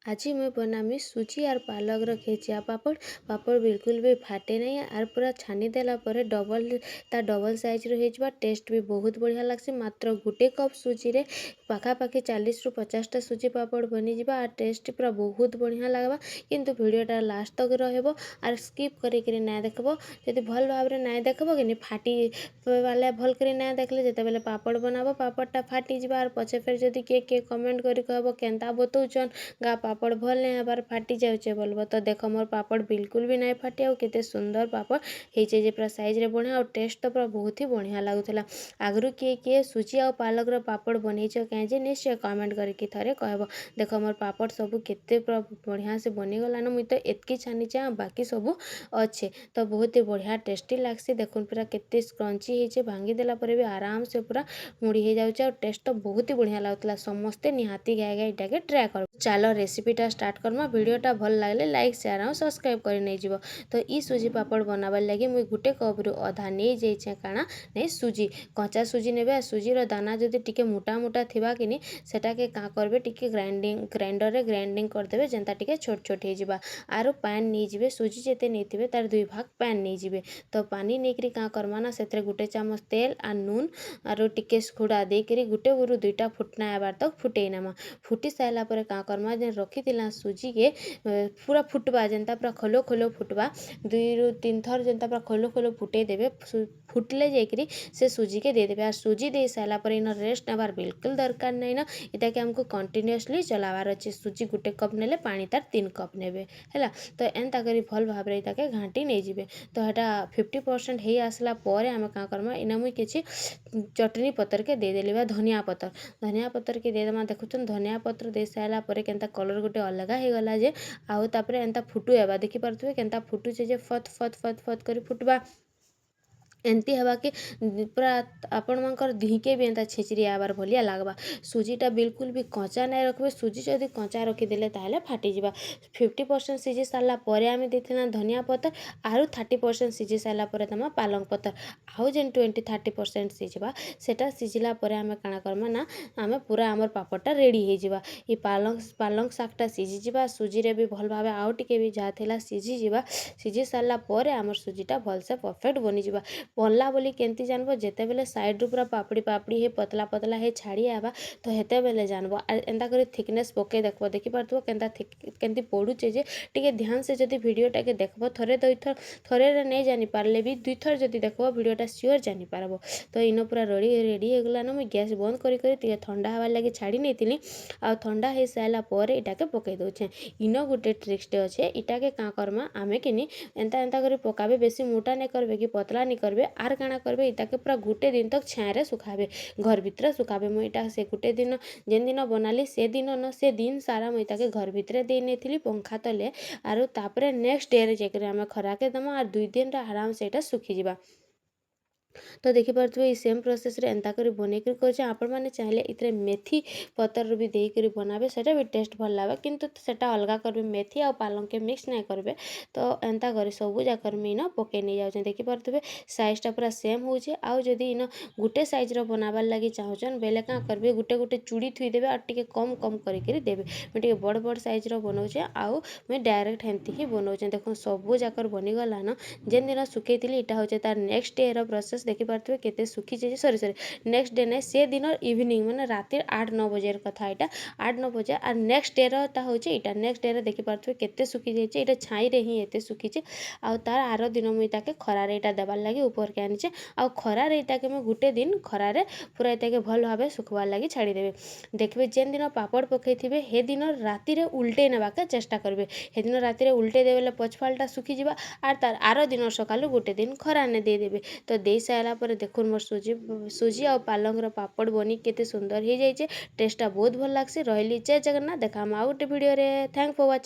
आज मुई बनामी सुजी और पालक खेचिया पापड़। पापड़ बिल्कुल भी फाटे नहीं आर पूरा छानी देला पर डबल साइज हो टेस्ट भी बहुत बढ़िया लगसी। मात्र गोटे कप सुजी रे पाखापाखि 40 रु 50 टा सुजी पापड़ बनी जावा और टेस्ट पूरा बहुत बढ़िया लगवा। किंतु वीडियोटा लास्ट तक रहबो और स्किप करी ना देखबो। यदि भल भाव रे ना देखबो कि फाटी वाले भल करी ना देखले जेते बेले पापड़ बनाबो पापड़टा फाटी जावा और पछे फिर जदि के कमेंट करी कहबो केनता बतौछन गा पापड़ भल नहीं हबार फाटी जाउचे बोलबो। तो देख मोर पापड़ बिल्कुल भी नहीं फाटे और केते सुंदर पापड़ होइचे जे पूरा साइज रे बढ़िया और टेस्ट तो पूरा बहुत ही बढ़िया लागुथला। आगरु किए सुजी और पालक रो पापड़ बनैछ काहे जे निश्चय कमेंट करके थरे कहबो। देख मोर पापड़ सब केते पूरा बढ़िया से बनी गलान। मुई तो एतकी छानीचे बाकी सब अच्छे तो बहुत ही बढ़िया टेस्टी लागसी। देखुन पूरा केते क्रंची होइचे भांगी देला परे भी आराम से पूरा मुड़ी हो जाउचे और टेस्ट तो बहुत ही बढ़िया लागुथला। समस्ते निहाती गाय इटाके ट्राए कर। चलो रेसिपीटा स्टार्ट करमा। वीडियोटा भल लागले लाइक शेयर और सब्सक्राइब कर नहीं जीवो। तो ई सुजी पापड़ बनाबार लगे मुई गोटे कप रु अधा नहीं जाइछे काना नहीं सुजी कच्चा सुजी नेबे। सुजीर दाना जदि टिके मोटा मोटा थिबा किनी सेटाके का करबे टिके ग्राइंडर रे ग्राइंडिंग कर देबे जेंता टिके छोट छोट हे जिबा। आरो पान नहीं जिबे सुजी जेते नहीं थिबे तार 2 भाग पान नहीं जिबे। तो पानी नेकरी का करमा ना सेतरे गोटे चामच तेल आ नून आरो टिके खुड़ा देकरी गोटे गुरु 2टा फुटना आबार तक फुटेई नामा। फुटी साइला परे का करमा जे रखी दिला सुजी के पूरा फुटबा जेंता पूरा खलो खलो फुटबा 2 रु 3 थर जेंता पूरा खलो खलो फुटे देबे। फुटले जाकरी से सुजी के दे देबे और सुजी दे साइला परे इन रेस्ट नबार बिल्कुल दरकार नहीं ना। इटा के हमको कंटिन्यूअसली चलावार अच्छे। सुजी गोटे कप नेले पानी तार 3 कप नेबे हैला। तो एंता करी भल भाव रे इटाके घांटी नहीं जिबे। तो हेटा 50% हे आसला परे आमे का करमा इना मुई किछि चटनी पत्तर के दे देली बा धनिया पत्तर के दे दमा। देखुछन धनिया पत्र दे साइला परे केनता कलर गोटे अलगा हे गला जे आउ तापरे एंता फुटु एबा देखि पारथुबे केनता फुटुचे जे फत फत फत फत करी फुटबा एंती हवा कि पूरा आपण मानकर धिके भी एंता छिचरी आबार भलिया लागबा। सुजीटा बिल्कुल भी कच्चा नहीं रखबे। सुजी जदि कच्चा रखिदेले ताहले फाटी जिबा। 50% सिझी सारला परे आमे देथिना धनिया पत्तर आरु 30% सिझी सारला परे तमा पालक पत्तर आउ जेन 20-30% सिझबा सेटा सिझिला परे आमे काना करमा ना आमे पूरा हमर पापड़टा रेडी हे जिबा। ई पालक शाकटा सिझी जिबा सुजी रे भी भल भाबे आउ टिके भी जा थिला सिझी जिबा। सिझी सारला परे हमर सुजीटा भल से परफेक्ट बनी जिबा। बनला बोली केंती जानबो जेते बेले साइड रु पूरा पापड़ी पापड़ी हे पतला पतला हे छाड़ी आबा तो हेते बेले जानबो। एंता करे थिकनेस पके देखबो देखि पारथुबो केंता केंती पडुचे जे टिके ध्यान से जदि वीडियोटा के देखबो थरे 2 थर थरे रे नहीं जानि पारले भी 2 थर जदि देखबो वीडियोटा श्योर जानि पारबो। तो इनो पूरा रेडी हे गलानो। मैं गैस बंद करी टिके ठंडा हवा लागि छाड़ी नेतिली आ ठंडा हे साइला परे इटाके पके दोछे। इनो गोटे ट्रिक्सटे अच्छे इटाके का करमा आमे किनी एंता एंता करी पकाबे बेसी मोटा नहीं करबे कि पतला नहीं करबे आर काना करबे इटाके पूरा गोटे दिन तक छाया रे सुखाबे घर भितर सुखाबे। मुई इटा से गोटे दिन जेन दिन बनाली से दिन न से दिन सारा मुई इटाके घर भितर दे नेथिली पंखा तले आरो तापरे नेक्स्ट डे रे जेकरे आमे खरा के दमा और 2 दिन रे आराम से इटा सुखी जिबा। तो देखि पारथुबे सेम प्रोसेस रे एंता करी बने कर करछे। आपण माने चाहिले इतरे मेथी पत्तर भी देई करी बनाबे सेटा भी टेस्ट भल लागे किंतु सेटा अलगा करबे मेथी और पालक के मिक्स नहीं करबे। तो एंता करी सबु जाकर में ना पके नहीं जाउछे। देखि पारथुबे साइजटा पूरा सेम होउछे। आउ जदि इन गुटे साइज रो बनाबार लागि चाहुछन बेले का करबे गुटे गुटे चूड़ी थुई देबे और टिके कम कम करी करी देबे। मैं टिके बड़ बड़ साइज रो बनाउछे आउ मैं डायरेक्ट हेंती ही बनाउछे। देखो सबु जाकर बनी गला न जेन दिन सुखेइतिली इटा होचे तार नेक्स्ट डे रो प्रोसेस देखि पारथुबे केते सुखी जे सॉरी नेक्स्ट डे नहीं से दिन इवनिंग माने रातिर 8-9 बजे कथा इटा 8-9 बजे और नेक्स्ट डे रा होचे इटा नेक्स्ट डे रे देखि पारथुबे केते सुखी जाइछे। इटा छाई रे ही एते सुखीचे आउ तार आरो दिन मुई ताके खरा रे इटा देबार लागि ऊपर के आनिचे आउ खरा रे इटा के मैं गुटे दिन खरा रे पूरा इटा के भल भाबे सुखवार लागि छाड़ी देबे। देखबे जेन दिन पापड़ पकेइथिबे हे दिन राति रे उल्टे नेबाके चेष्टा करबे। हे दिन राति रे उल्टे देबेले पछफालटा सुखी जिबा आर तार आरो दिन सकालु गुटे दिन खरा ने दे देबे। तो देई साइला पर देखुन मोर सुजी और पालक रो पापड़ बनी केते सुंदर हे जाइछे। टेस्टटा बहुत भल लागसी। रहली जय जगन्नाथ। देखा हम आउ गोटे वीडियो रे। Thank for watching.